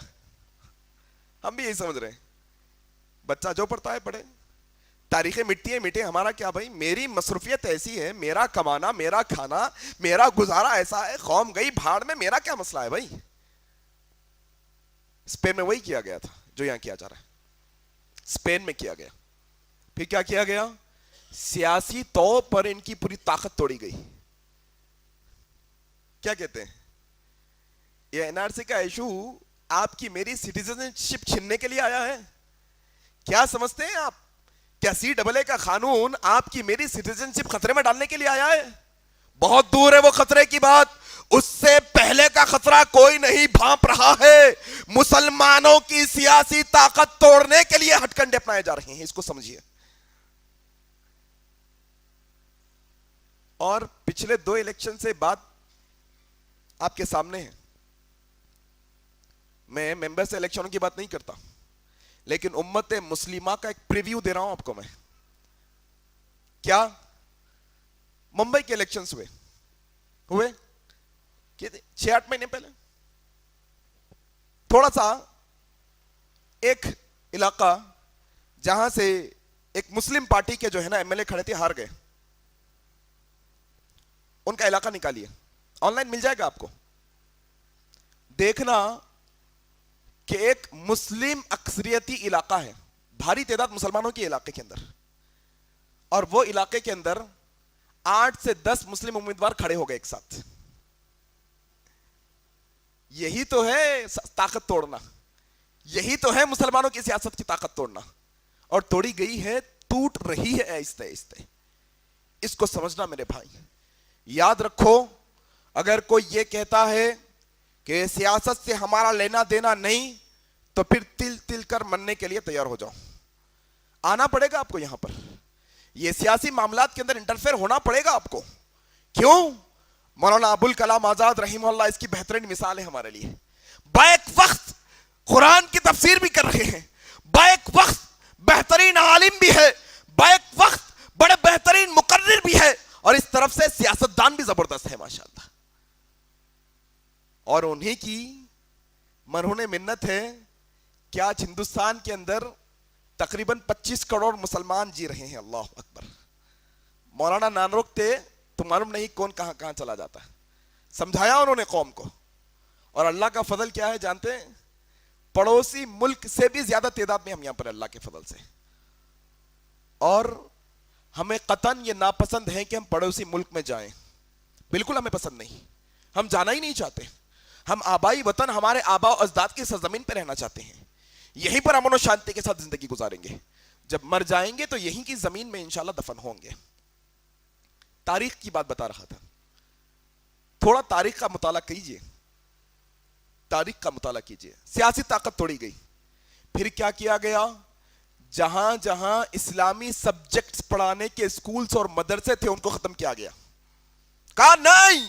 ہم بھی یہی سمجھ رہے ہیں, بچہ جو پڑھتا ہے پڑھے, تاریخیں مٹتی ہیں مٹے, ہمارا کیا بھائی. میری مصروفیت ایسی ہے, میرا کمانا, میرا کھانا, میرا گزارا ایسا ہے. قوم گئی بھاڑ میں, میرا کیا مسئلہ ہے بھائی. اسپین میں وہی کیا گیا تھا جو یہاں کیا جا رہا ہے. اسپین میں کیا گیا. پھر کیا کیا گیا؟ سیاسی طور پر ان کی پوری طاقت توڑی گئی. کیا کہتے ہیں, یہ این آر سی کا ایشو آپ کی میری سٹیزن شپ چھیننے کے لیے آیا ہے. کیا سمجھتے ہیں آپ؟ کیا CAA کا قانون آپ کی میری سٹیزن شپ خطرے میں ڈالنے کے لیے آیا ہے؟ بہت دور ہے وہ خطرے کی بات. اس سے پہلے کا خطرہ کوئی نہیں بھانپ رہا ہے. مسلمانوں کی سیاسی طاقت توڑنے کے لیے ہتھ کنڈے اپنائے جا رہے ہیں, اس کو سمجھیے. اور پچھلے 2 الیکشن سے بات آپ کے سامنے ہے. میں ممبر سے الیکشنوں کی بات نہیں کرتا, لیکن امت مسلمہ کا ایک پریویو دے رہا ہوں آپ کو میں. کیا ممبئی کے الیکشنز ہوئے 6-8 مہینے پہلے. تھوڑا سا ایک علاقہ جہاں سے ایک مسلم پارٹی کے جو ہے نا MLA کھڑے تھے, ہار گئے. ان کا علاقہ نکالیے, آن لائن مل جائے گا آپ کو. دیکھنا کہ ایک مسلم اکثریتی علاقہ ہے, بھاری تعداد مسلمانوں کے علاقے کے اندر, اور وہ علاقے کے اندر 8 سے 10 مسلم امیدوار کھڑے ہو گئے ایک ساتھ. یہی تو ہے طاقت توڑنا, یہی تو ہے مسلمانوں کی سیاست کی طاقت توڑنا. اور توڑی گئی ہے, ٹوٹ رہی ہے آہستہ آہستہ. اس کو سمجھنا میرے بھائی. یاد رکھو, اگر کوئی یہ کہتا ہے کہ سیاست سے ہمارا لینا دینا نہیں, تو پھر تل تل کر مرنے کے لیے تیار ہو جاؤ. آنا پڑے گا آپ کو یہاں پر, یہ سیاسی معاملات کے اندر انٹرفیئر ہونا پڑے گا آپ کو. کیوں؟ مولانا ابوالکلام آزاد رحمہ اللہ اس کی بہترین مثال ہے ہمارے لیے. بیک وقت قرآن کی تفسیر بھی کر رہے ہیں, بیک وقت بہترین عالم بھی ہے, بیک وقت بڑے بہترین مقرر بھی ہے, اور اس طرف سے سیاستدان بھی زبردست ہے ماشاءاللہ. اور انہی کی مرہون منت ہے کہ آج ہندوستان کے اندر تقریباً 25 کروڑ مسلمان جی رہے ہیں. اللہ اکبر. مولانا نہ روکتے تو معلوم نہیں کون کہاں کہاں چلا جاتا ہے. سمجھایا انہوں نے قوم کو. اور اللہ کا فضل کیا ہے جانتے ہیں؟ پڑوسی ملک سے بھی زیادہ تعداد میں ہم یہاں پر اللہ کے فضل سے. اور ہمیں قطعاً یہ ناپسند ہے کہ ہم پڑوسی ملک میں جائیں, بالکل ہمیں پسند نہیں, ہم جانا ہی نہیں چاہتے. ہم آبائی وطن, ہمارے آبا و اجداد کی سرزمین پہ رہنا چاہتے ہیں. یہیں پر امن و شانتی کے ساتھ زندگی گزاریں گے. جب مر جائیں گے تو یہیں کی زمین میں انشاءاللہ دفن ہوں گے. تاریخ کی بات بتا رہا تھا, تھوڑا تاریخ کا مطالعہ کیجئے, تاریخ کا مطالعہ کیجئے. سیاسی طاقت توڑی گئی. پھر کیا کیا گیا؟ جہاں جہاں اسلامی سبجیکٹس پڑھانے کے اسکولز اور مدرسے تھے ان کو ختم کیا گیا. کہا نہیں,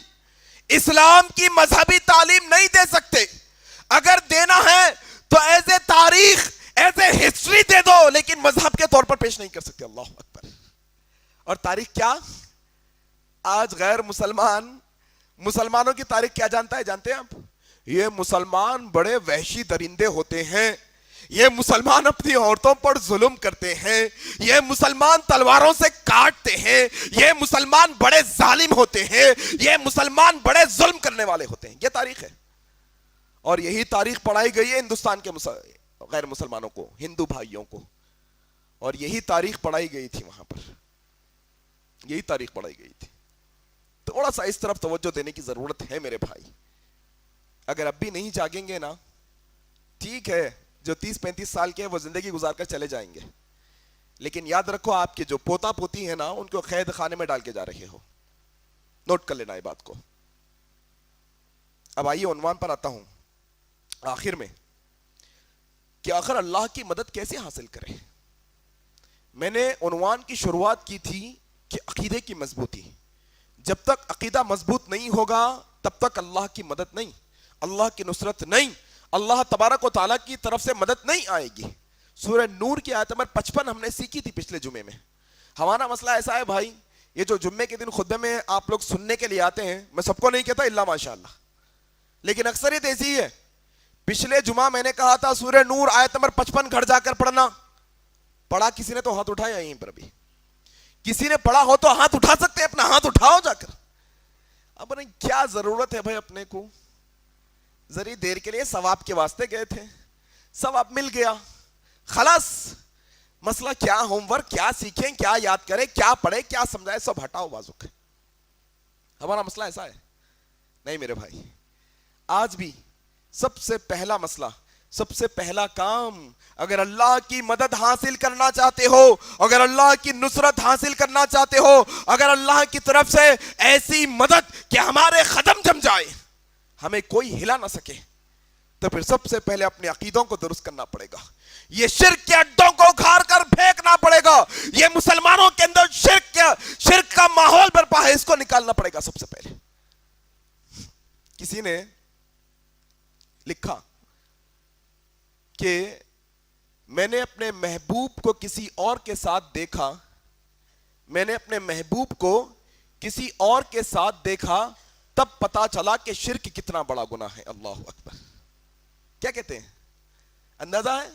اسلام کی مذہبی تعلیم نہیں دے سکتے. اگر دینا ہے تو ایز اے تاریخ, ایز اے ہسٹری دے دو, لیکن مذہب کے طور پر پیش نہیں کر سکتے. اللہ اکبر. اور تاریخ کیا؟ آج غیر مسلمانوں کی تاریخ کیا جانتا ہے جانتے ہیں آپ؟ یہ مسلمان بڑے وحشی درندے ہوتے ہیں, یہ مسلمان اپنی عورتوں پر ظلم کرتے ہیں, یہ مسلمان تلواروں سے کاٹتے ہیں, یہ مسلمان بڑے ظالم ہوتے ہیں, یہ مسلمان بڑے ظلم کرنے والے ہوتے ہیں. یہ تاریخ ہے. اور یہی تاریخ پڑھائی گئی ہے ہندوستان کے غیر مسلمانوں کو, ہندو بھائیوں کو, اور یہی تاریخ پڑھائی گئی تھی وہاں پر, یہی تاریخ پڑھائی گئی تھی. تھوڑا سا اس طرف توجہ دینے کی ضرورت ہے میرے بھائی. اگر اب بھی نہیں جاگیں گے نا, ٹھیک ہے جو 30-35 سال کے وہ زندگی گزار کر چلے جائیں گے, لیکن یاد رکھو آپ کے جو پوتا پوتی ہیں نا ان کو قید خانے میں ڈال کے جا رہے ہو. نوٹ کر لینا یہ بات کو. اب آئیے عنوان پر آتا ہوں آخر میں, کہ آخر اللہ کی مدد کیسے حاصل کریں. میں نے عنوان کی شروعات کی تھی کہ عقیدے کی مضبوطی. جب تک عقیدہ مضبوط نہیں ہوگا تب تک اللہ کی مدد نہیں, اللہ کی نصرت نہیں, اللہ تبارک و تعالیٰ کی طرف سے مدد نہیں آئے گی. سورہ نور کی آیت نمبر 55 ہم نے سیکھی تھی پچھلے جمعے میں. ہمارا مسئلہ ایسا ہے بھائی, یہ جو جمعے کے دن خطبے میں آپ لوگ سننے کے لیے آتے ہیں, میں سب کو نہیں کہتا الا ماشاءاللہ, لیکن اکثریت ایسی ہے. پچھلے جمعہ میں نے کہا تھا سورہ نور آیت نمبر 55 گھر جا کر پڑھنا. پڑھا کسی نے تو ہاتھ اٹھایا یہیں پر بھی. کسی نے پڑھا ہو تو ہاتھ اٹھا سکتے ہیں, اپنا ہاتھ اٹھاؤ جا کر. اب کیا ضرورت ہے بھائی اپنے کو, ذری دیر کے لیے ثواب کے واسطے گئے تھے, ثواب مل گیا خلاص. مسئلہ کیا ہوم ورک, کیا سیکھیں, کیا یاد کریں, کیا پڑھیں, کیا سمجھائیں, سب ہٹاؤ بازو کے. ہمارا مسئلہ ایسا ہے نہیں میرے بھائی. آج بھی سب سے پہلا مسئلہ, سب سے پہلا کام, اگر اللہ کی مدد حاصل کرنا چاہتے ہو, اگر اللہ کی نصرت حاصل کرنا چاہتے ہو, اگر اللہ کی طرف سے ایسی مدد کہ ہمارے قدم جم جائے, ہمیں کوئی ہلا نہ سکے, تو پھر سب سے پہلے اپنے عقیدوں کو درست کرنا پڑے گا. یہ شرک کے اڈوں کو اکھاڑ کر پھینکنا پڑے گا. یہ مسلمانوں کے اندر شرک کا ماحول برپا ہے, اس کو نکالنا پڑے گا سب سے پہلے. کسی نے لکھا کہ میں نے اپنے محبوب کو کسی اور کے ساتھ دیکھا, میں نے اپنے محبوب کو کسی اور کے ساتھ دیکھا, تب پتا چلا کہ شرک کتنا بڑا گناہ ہے. اللہ اکبر. کیا کہتے ہیں, اندازہ ہے؟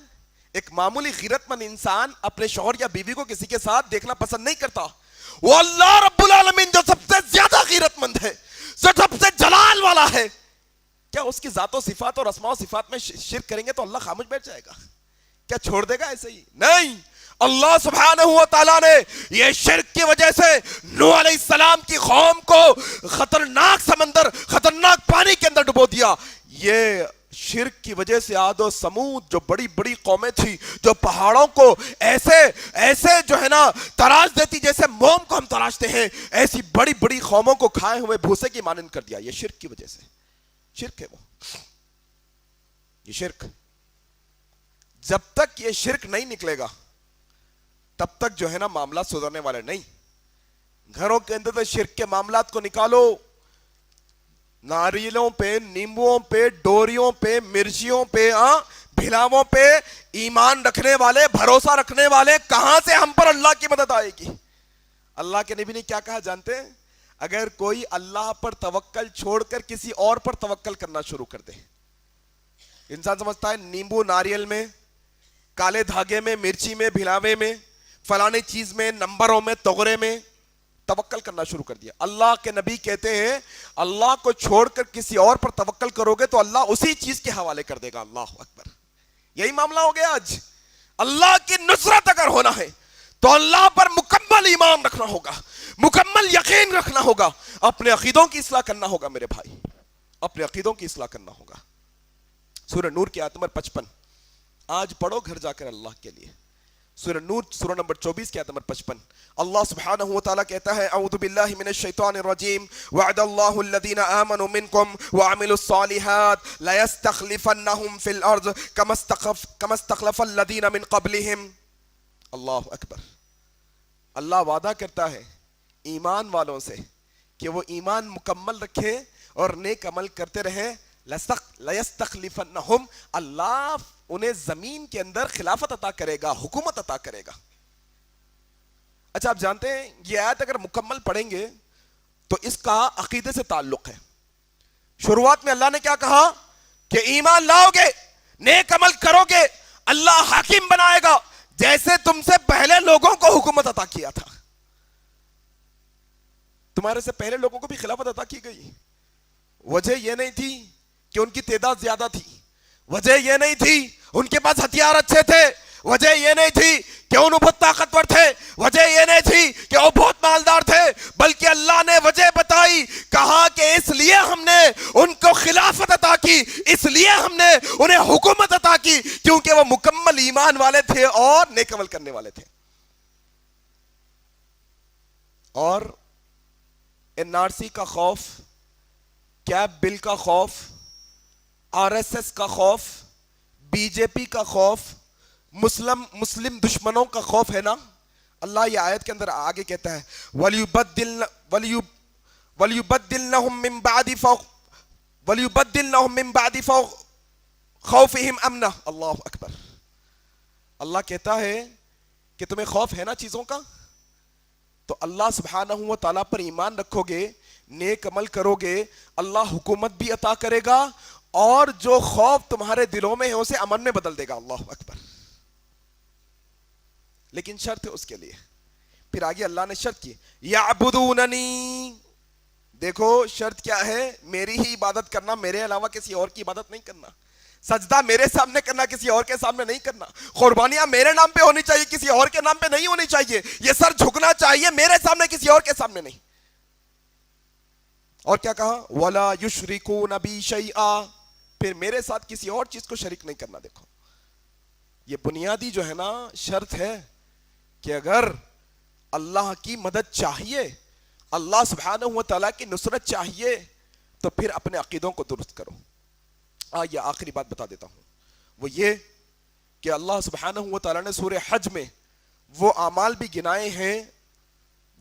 ایک معمولی غیرت مند انسان اپنے شوہر یا بیوی کو کسی کے ساتھ دیکھنا پسند نہیں کرتا. وہ اللہ رب العالمین جو سب سے زیادہ غیرت مند ہے, سب سے جلال والا ہے, کیا اس کی ذات و صفات اور اسماء و صفات میں شرک کریں گے تو اللہ خاموش بیٹھ جائے گا؟ کیا چھوڑ دے گا ایسے ہی؟ نہیں. اللہ سبحانہ و تعالیٰ نے یہ شرک کی وجہ سے نوح علیہ السلام کی قوم کو خطرناک سمندر, خطرناک پانی کے اندر ڈبو دیا. یہ شرک کی وجہ سے عاد و سمود جو بڑی بڑی قومیں تھی, جو پہاڑوں کو ایسے جو ہے نا تراش دیتی جیسے موم کو ہم تراشتے ہیں, ایسی بڑی بڑی قوموں کو کھائے ہوئے بھوسے کی مانند کر دیا. یہ شرک کی وجہ سے. شرک ہے وہ, یہ شرک. جب تک یہ شرک نہیں نکلے گا تب تک جو ہے نا معاملات سدھرنے والے نہیں. گھروں کے اندر تو شرک کے معاملات کو نکالو, ناریلوں پہ, نیمبوؤں پہ, ڈوریوں پہ, مرچیوں پہ, بھلاووں پہ ایمان رکھنے والے, بھروسہ رکھنے والے, کہاں سے ہم پر اللہ کی مدد آئے گی؟ اللہ کے نبی نے کیا کہا جانتے ہیں؟ اگر کوئی اللہ پر توکل چھوڑ کر کسی اور پر توکل کرنا شروع کر دے. انسان سمجھتا ہے نیمبو ناریل میں, کالے دھاگے میں, مرچی میں, بھلاوے میں, فلانے چیز میں, نمبروں میں, تغرے میں توکل کرنا شروع کر دیا. اللہ کے نبی کہتے ہیں اللہ کو چھوڑ کر کسی اور پر توکل کرو گے تو اللہ اسی چیز کے حوالے کر دے گا. اللہ اکبر. یہی معاملہ ہو گیا آج. اللہ کی نصرت اگر ہونا ہے تو اللہ پر مکمل ایمان رکھنا ہوگا, مکمل یقین رکھنا ہوگا, اپنے عقیدوں کی اصلاح کرنا ہوگا میرے بھائی, اپنے عقیدوں کی اصلاح کرنا ہوگا. سورہ نور کی آیت نمبر 55 آج پڑھو گھر جا کر اللہ کے لیے. سورہ نور سورہ نمبر 24 کی آیت نمبر 55 اللہ سبحانہ و تعالیٰ کہتا ہے اعوذ باللہ من الشیطان الرجیم وعد اللہ الذین آمنوا منکم وعملوا الصالحات لیستخلفنہم فی الارض کما استخلف الذین من قبلہم. اللہ اکبر. اللہ وعدہ کرتا ہے ایمان والوں سے کہ وہ ایمان مکمل رکھیں اور نیک عمل کرتے رہیں. لیستخلفنہم, اللہ انہیں زمین کے اندر خلافت عطا کرے گا, حکومت عطا کرے گا. اچھا آپ جانتے ہیں یہ آیت اگر مکمل پڑھیں گے تو اس کا عقیدے سے تعلق ہے. شروعات میں اللہ نے کیا کہا کہ ایمان لاؤ گے, نیک عمل کرو گے, اللہ حاکم بنائے گا جیسے تم سے پہلے لوگوں کو حکومت عطا کیا تھا. تمہارے سے پہلے لوگوں کو بھی خلافت عطا کی گئی. وجہ یہ نہیں تھی کہ ان کی تعداد زیادہ تھی، وجہ یہ نہیں تھی ان کے پاس ہتھیار اچھے تھے، وجہ یہ نہیں تھی کہ وہ بہت طاقتور تھے، وجہ یہ نہیں تھی کہ وہ بہت مالدار تھے، بلکہ اللہ نے وجہ بتائی، کہا کہ اس لیے ہم نے ان کو خلافت عطا کی، اس لیے ہم نے انہیں حکومت عطا کی، کیونکہ وہ مکمل ایمان والے تھے اور نیک عمل کرنے والے تھے۔ اور این آر سی کا خوف، کیب بل کا خوف، آر ایس ایس کا خوف، بی جے پی کا خوف، مسلم دشمنوں کا خوف ہے نا، اللہ یہ آیت کے اندر آگے کہتا ہے وَلْيُبَدِّلْنَهُمْ مِنْ بَعْدِ خَوْفِهِمْ أَمْنًا، اللہ اکبر۔ اللہ کہتا ہے کہ تمہیں خوف ہے نا چیزوں کا، تو اللہ سبحانہ و تعالیٰ پر ایمان رکھو گے، نیک عمل کرو گے، اللہ حکومت بھی عطا کرے گا، اور جو خوف تمہارے دلوں میں ہے اسے امن میں بدل دے گا، اللہ اکبر۔ لیکن شرط ہے اس کے لیے، پھر آگے اللہ نے شرط کی، یعبدوننی، دیکھو شرط کیا ہے، میری ہی عبادت کرنا، میرے علاوہ کسی اور کی عبادت نہیں کرنا، سجدہ میرے سامنے کرنا، کسی اور کے سامنے نہیں کرنا، قربانیاں میرے نام پہ ہونی چاہیے، کسی اور کے نام پہ نہیں ہونی چاہیے، یہ سر جھکنا چاہیے میرے سامنے، کسی اور کے سامنے نہیں۔ اور کیا کہا، وَلَا يُشْرِكُونَ بِي شَيْئًا، پھر میرے ساتھ کسی اور چیز کو شریک نہیں کرنا۔ دیکھو یہ بنیادی جو ہے نا شرط ہے کہ اگر اللہ کی مدد چاہیے، اللہ سبحانہ و تعالیٰ کی نصرت چاہیے، تو پھر اپنے عقیدوں کو درست کرو۔ یہ آخری بات بتا دیتا ہوں، وہ یہ کہ اللہ سبحانہ و تعالیٰ نے سورہ حج میں وہ اعمال بھی گنائے ہیں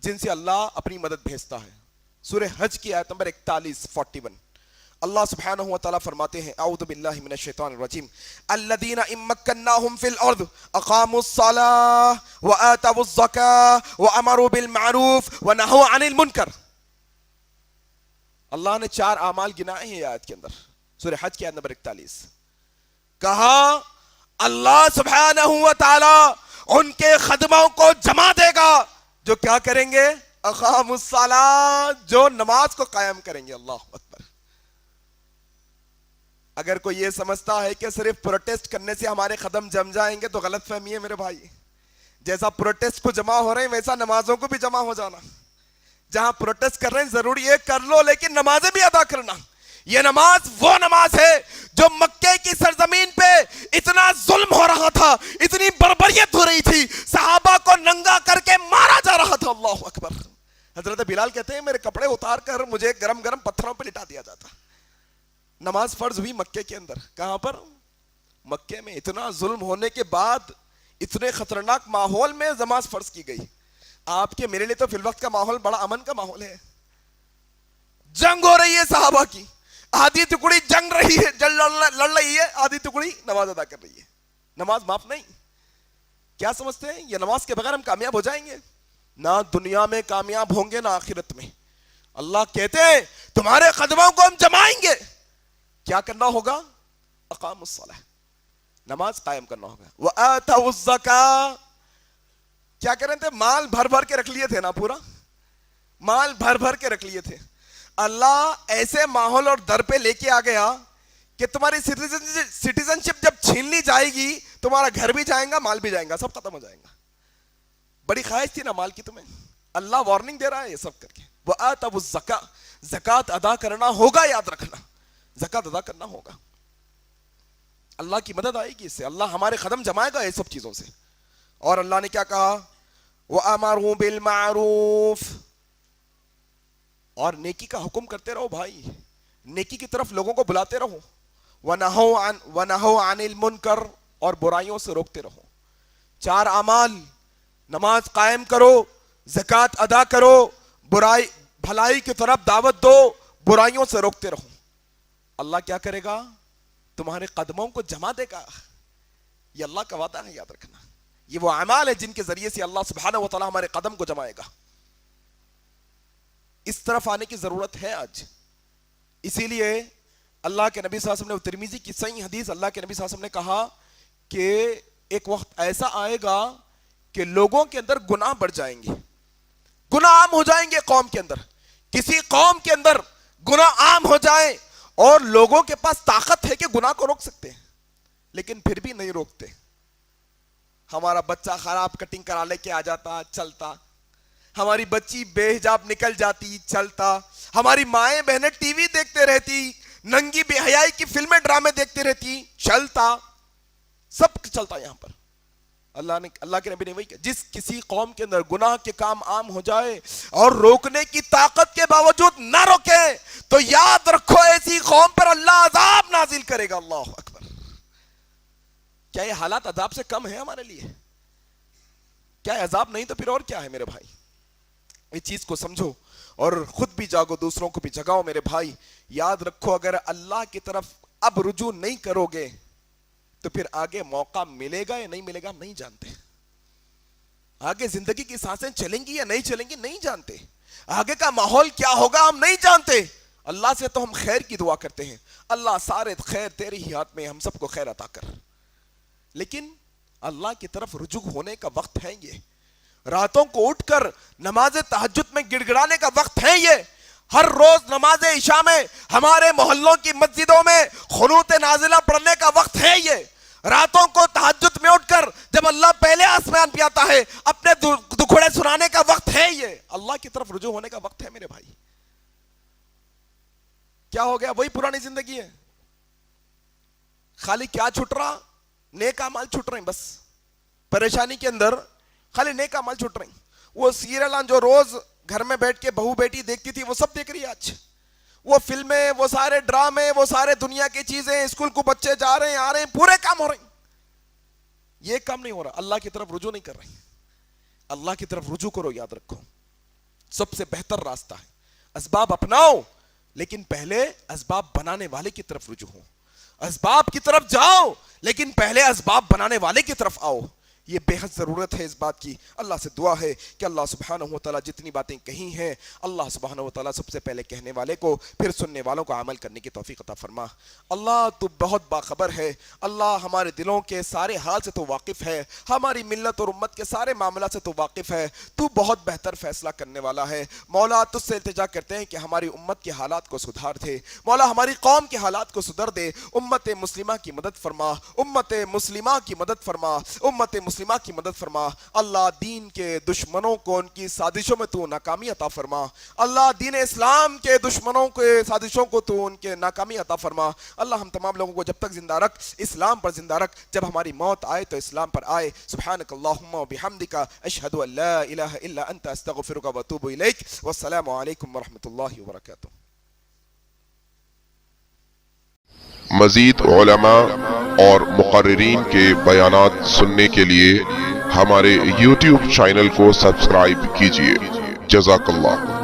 جن سے اللہ اپنی مدد بھیجتا ہے۔ سورہ حج کی آیت نمبر 41 اللہ سبحانہ و تعالیٰ فرماتے ہیں، اعوذ باللہ من الشیطان الرجیم، الذین ان مکناہم فی الارض اقاموا الصلاة وآتوا الزکاة وامروا بالمعروف ونہوا عن المنکر۔ اللہ نے 4 اعمال گنائے ہیں آیت کے اندر، سورہ حج کی آیت نمبر 41، کہا اللہ سبحانہ و تعالیٰ ان کے خدموں کو جمع دے گا جو کیا کریں گے، اقاموا الصلاة، جو نماز کو قائم کریں گے، اللہ اکبر۔ اگر کوئی یہ سمجھتا ہے کہ صرف پروٹیسٹ کرنے سے ہمارے قدم جم جائیں گے تو غلط فہمی ہے میرے بھائی، جیسا پروٹیسٹ کو جمع ہو رہے ہیں ویسا نمازوں کو بھی جمع ہو جانا، جہاں پروٹیسٹ کر رہے ہیں ضروری ہے کر لو، لیکن نمازیں بھی ادا کرنا۔ یہ نماز وہ نماز ہے جو مکے کی سرزمین پہ اتنا ظلم ہو رہا تھا، اتنی بربریت ہو رہی تھی، صحابہ کو ننگا کر کے مارا جا رہا تھا، اللہ اکبر۔ حضرت بلال کہتے ہیں میرے کپڑے اتار کر مجھے گرم گرم پتھروں پہ لٹا دیا جاتا۔ نماز فرض ہوئی مکے کے اندر، کہاں پر، مکے میں۔ اتنا ظلم ہونے کے بعد اتنے خطرناک ماحول میں نماز فرض کی گئی۔ آپ کے میرے لیے تو فی الوقت کا ماحول بڑا امن کا ماحول ہے، جنگ ہو رہی ہے صحابہ کی، آدھی ٹکڑی جنگ رہی ہے، لڑ رہی ہے، آدھی ٹکڑی نماز ادا کر رہی ہے، نماز معاف نہیں۔ کیا سمجھتے ہیں یہ نماز کے بغیر ہم کامیاب ہو جائیں گے؟ نہ دنیا میں کامیاب ہوں گے نہ آخرت میں۔ اللہ کہتے ہیں تمہارے قدموں کو ہم جمائیں گے، کیا کرنا ہوگا، اقام الصلاۃ، نماز قائم کرنا ہوگا، وآتوا الزکاۃ، کیا کر رہے تھے، مال بھر بھر کے رکھ لیے تھے نا، پورا مال بھر بھر کے رکھ لیے تھے۔ اللہ ایسے ماحول اور در پہ لے کے آ گیا کہ تمہاری سٹیزن شپ جب چھین لی جائے گی، تمہارا گھر بھی جائے گا، مال بھی جائے گا، سب ختم ہو جائے گا۔ بڑی خواہش تھی نا مال کی تمہیں، اللہ وارننگ دے رہا ہے یہ سب کر کے، وآتوا الزکاۃ، زکوٰۃ ادا کرنا ہوگا، یاد رکھنا زکوٰۃ ادا کرنا ہوگا۔ اللہ کی مدد آئے گی اس سے، اللہ ہمارے قدم جمائے گا یہ سب چیزوں سے۔ اور اللہ نے کیا کہا، وَأَمَرُوا بِالْمَعْرُوفِ، اور نیکی کا حکم کرتے رہو بھائی، نیکی کی طرف لوگوں کو بلاتے رہو، وَنَهَوْا عَنِ الْمُنْكَرِ، اور برائیوں سے روکتے رہو۔ 4 اعمال، نماز قائم کرو، زکوٰۃ ادا کرو، بھلائی کی طرف دعوت دو، برائیوں سے روکتے رہو۔ اللہ کیا کرے گا، تمہارے قدموں کو جما دے گا، یہ اللہ کا وعدہ ہے، یاد رکھنا۔ یہ وہ اعمال ہے جن کے ذریعے سے اللہ سبحانہ و تعالیٰ ہمارے قدم کو جمائے گا۔ اس طرف آنے کی ضرورت ہے آج، اسی لیے اللہ کے نبی صلی اللہ علیہ وسلم نے، ترمذی کی صحیح حدیث، اللہ کے نبی صلی اللہ علیہ وسلم نے کہا کہ ایک وقت ایسا آئے گا کہ لوگوں کے اندر گناہ بڑھ جائیں گے، گناہ عام ہو جائیں گے قوم کے اندر، کسی قوم کے اندر گناہ عام ہو جائے اور لوگوں کے پاس طاقت ہے کہ گناہ کو روک سکتے ہیں لیکن پھر بھی نہیں روکتے. ہمارا بچہ خراب کٹنگ کرا لے کے آ جاتا، چلتا. ہماری بچی بے حجاب نکل جاتی، چلتا. ہماری مائیں بہنیں ٹی وی دیکھتے رہتی، ننگی بے حیائی کی فلمیں ڈرامے دیکھتے رہتی، چلتا. سب چلتا یہاں پر. اللہ کے نبی نے وہی کہا، جس کسی قوم کے اندر گناہ کے کام عام ہو جائے اور روکنے کی طاقت کے باوجود نہ روکے تو یاد رکھو ایسی قوم پر اللہ عذاب نازل کرے گا. اللہ اکبر. کیا یہ حالات عذاب سے کم ہے ہمارے لیے؟ کیا عذاب نہیں تو پھر اور کیا ہے میرے بھائی؟ اس چیز کو سمجھو اور خود بھی جاگو، دوسروں کو بھی جگاؤ میرے بھائی. یاد رکھو اگر اللہ کی طرف اب رجوع نہیں کرو گے تو پھر آگے موقع ملے گا یا نہیں ملے گا ہم نہیں جانتے. آگے زندگی کی سانسیں چلیں گی یا نہیں چلیں گی نہیں جانتے. آگے کا ماحول کیا ہوگا ہم نہیں جانتے. اللہ سے تو ہم خیر کی دعا کرتے ہیں، اللہ سارے خیر تیرے ہی ہاتھ میں، ہم سب کو خیر عطا کر. لیکن اللہ کی طرف رجوع ہونے کا وقت ہے یہ. راتوں کو اٹھ کر نماز تہجد میں گڑ گڑانے کا وقت ہے یہ. ہر روز نماز عشاء میں ہمارے محلوں کی مسجدوں میں قنوت نازلہ پڑھنے کا وقت ہے یہ. راتوں کو تہجد میں اٹھ کر جب اللہ پہلے آسمان پہ آتا ہے اپنے دکھڑے سنانے کا وقت ہے یہ. اللہ کی طرف رجوع ہونے کا وقت ہے میرے بھائی. کیا ہو گیا؟ وہی پرانی زندگی ہے. خالی کیا چھٹ رہا؟ نیک اعمال چھٹ رہے ہیں. بس پریشانی کے اندر خالی نیک اعمال چھٹ رہے ہیں. وہ سیریل جو روز گھر میں بیٹھ کے بہو بیٹی دیکھتی تھی وہ سب دیکھ رہی ہے آج. وہ فلمیں، وہ سارے ڈرامے، وہ سارے دنیا کی چیزیں، اسکول کو بچے جا رہے ہیں آ رہے ہیں، پورے کام ہو رہے ہیں. یہ کام نہیں ہو رہا. اللہ کی طرف رجوع نہیں کر رہے ہیں. اللہ کی طرف رجوع کرو. یاد رکھو سب سے بہتر راستہ ہے اسباب اپناؤ لیکن پہلے اسباب بنانے والے کی طرف رجوع ہو. اسباب کی طرف جاؤ لیکن پہلے اسباب بنانے والے کی طرف آؤ. یہ بے حد ضرورت ہے اس بات کی. اللہ سے دعا ہے کہ اللہ سبحانہ و تعالیٰ جتنی باتیں کہی ہیں اللہ سبحانہ و تعالیٰ سب سے پہلے کہنے والے کو پھر سننے والوں کو عمل کرنے کی توفیق عطا فرما. اللہ تو بہت باخبر ہے. اللہ ہمارے دلوں کے سارے حال سے تو واقف ہے، ہماری ملت اور امت کے سارے معاملات سے تو واقف ہے. تو بہت بہتر فیصلہ کرنے والا ہے. مولا تجھ سے التجا کرتے ہیں کہ ہماری امت کے حالات کو سدھار دے. مولا ہماری قوم کے حالات کو سدھر دے. امت مسلمہ کی مدد فرما، امت مسلمہ کی مدد فرما، امت مسلمہ کی مدد فرما. اللہ دین کے دشمنوں کو ان کی سازشوں میں تو ناکامی عطا فرما. اللہ دین اسلام کے دشمنوں کے سازشوں کو تو ان کے ناکامی عطا فرما. اللہ ہم تمام لوگوں کو جب تک زندہ رکھ اسلام پر زندہ رکھ. جب ہماری موت آئے تو اسلام پر آئے. سبحانک اللہم و بحمدک اشہد ان لا الہ الا انت استغفرک و اتوب الیک. والسلام علیکم ورحمۃ اللہ وبرکاتہ. مزید علماء اور مقررین کے بیانات سننے کے لیے ہمارے YouTube چینل کو سبسکرائب کیجیے. جزاک اللہ.